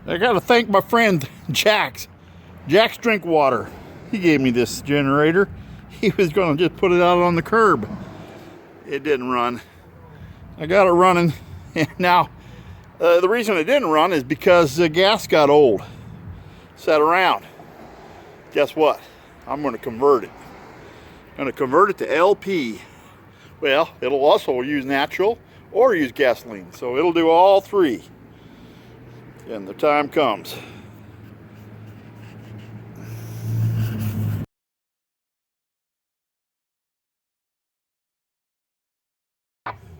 I gotta thank my friend Jaxx Drinkwater. He gave me this generator. He was gonna just put it out on the curb. It didn't run. I got it running, and now the reason it didn't run is because the gas got old. Sat around. Guess what? I'm gonna convert it. I'm gonna convert it to LP. Well, it'll also use natural or use gasoline, so it'll do all three. And the time comes.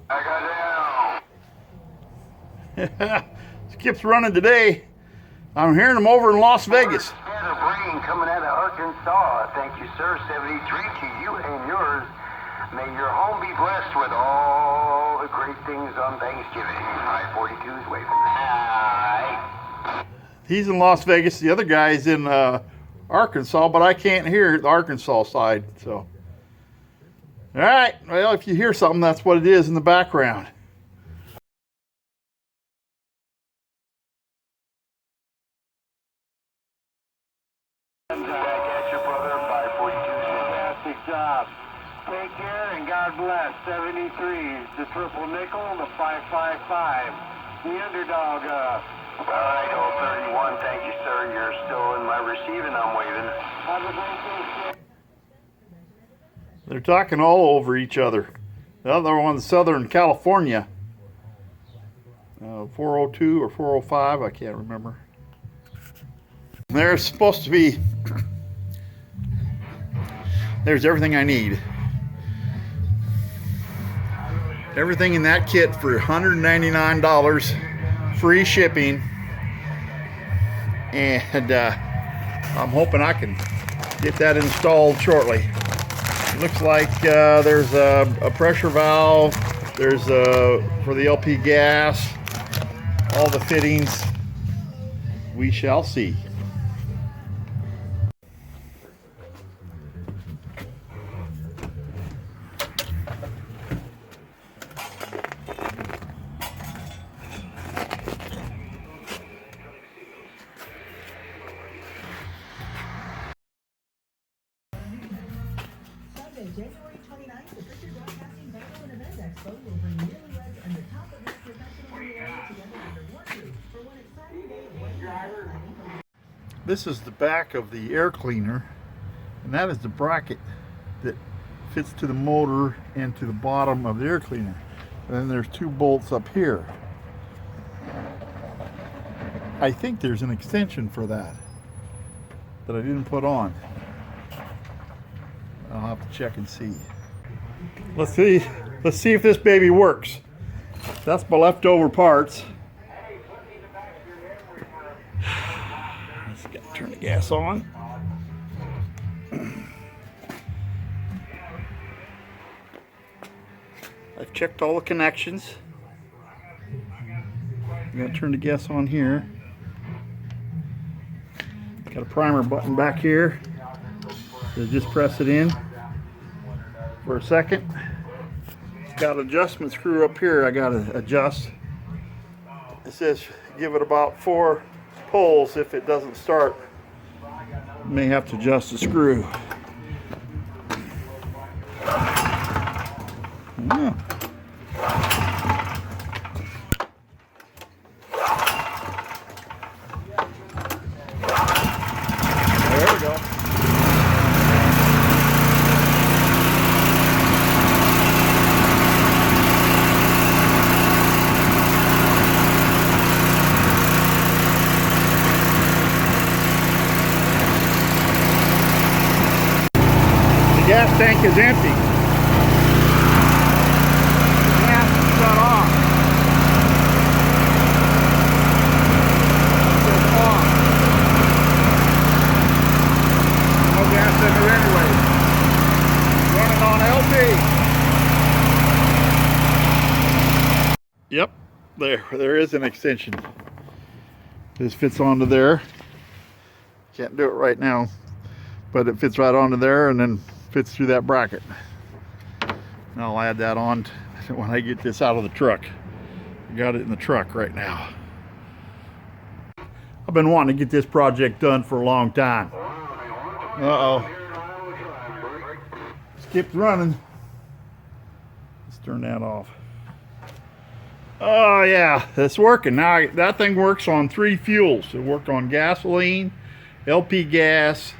I got down. Skip's running today. I'm hearing him over in Las Vegas. Better brain coming out of Arkansas. Thank you, sir. 73 to you and yours. May your home be blessed with all the great things on Thanksgiving. I-42's waving. Hi. He's in Las Vegas. The other guy's in Arkansas, but I can't hear the Arkansas side. So, all right. Well, if you hear something, that's what it is in the background. Back at you, brother. 542's fantastic job. Take care and God bless. 73, the triple nickel, the 555, the underdog. All right, old 31. Thank you, sir. You're still in my receiving. I'm waving. Have a great day, sir. They're talking all over each other. The other one's Southern California. 402 or 405, I can't remember. There's supposed to be, there's everything I need. Everything in that kit for $199, free shipping, and I'm hoping I can get that installed shortly. It looks like there's a pressure valve, there's for the LP gas, all the fittings. We shall see. January 29th, the Fisher Broadcasting Battle and Event Expo will bring newlyweds and the top of their professional careers together under one roof for one exciting day of wedding. This is the back of the air cleaner, and that is the bracket that fits to the motor and to the bottom of the air cleaner. And then there's two bolts up here. I think there's an extension for that I didn't put on. I'll have to check and see. Let's see if this baby works. That's my leftover parts. Just gotta turn the gas on. I've checked all the connections. I'm gonna turn the gas on here. Got a primer button back here. So just press it in for a second. Got an adjustment screw up here I gotta adjust. It says give it about 4 pulls. If it doesn't start, you may have to adjust the screw. Yeah. There we go. The gas tank is empty. The gas is shut off. It's off. No gas in there anyway. Running on LP. Yep, there is an extension. This fits onto there. Can't do it right now, but it fits right onto there and then fits through that bracket. And I'll add that on when I get this out of the truck. I got it in the truck right now. I've been wanting to get this project done for a long time. Uh-oh. Skipped running. Let's turn that off. Oh yeah, it's working. Now that thing works on 3 fuels. It worked on gasoline, LP gas.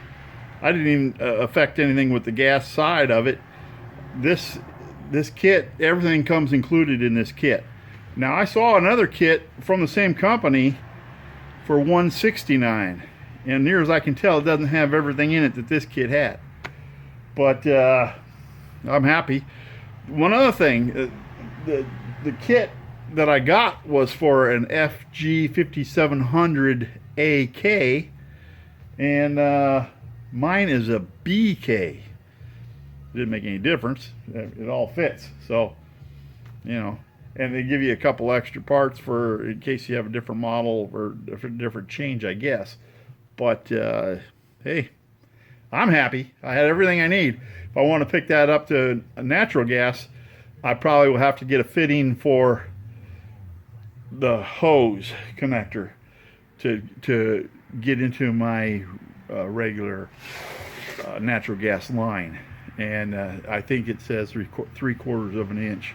I didn't even affect anything with the gas side of it. This kit, everything comes included in this kit. Now I saw another kit from the same company for $169, and near as I can tell, it doesn't have everything in it that this kit had. But I'm happy. One other thing, the kit that I got was for an FG 5700 AK, and mine is a BK. Didn't make any difference. It all fits. So, you know, and they give you a couple extra parts for in case you have a different model or different change, I guess. But hey, I'm happy. I had everything I need. If I want to pick that up to a natural gas, I probably will have to get a fitting for the hose connector to get into my regular natural gas line. And I think it says 3/4 of an inch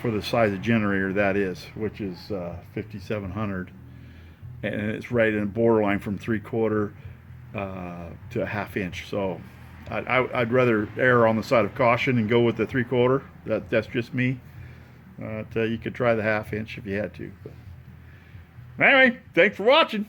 for the size of generator that is, which is 5700, and it's right in borderline from 3/4 to a 1/2 inch. So I'd rather err on the side of caution and go with the 3/4. That's just me. You could try the 1/2 inch if you had to. But anyway, thanks for watching.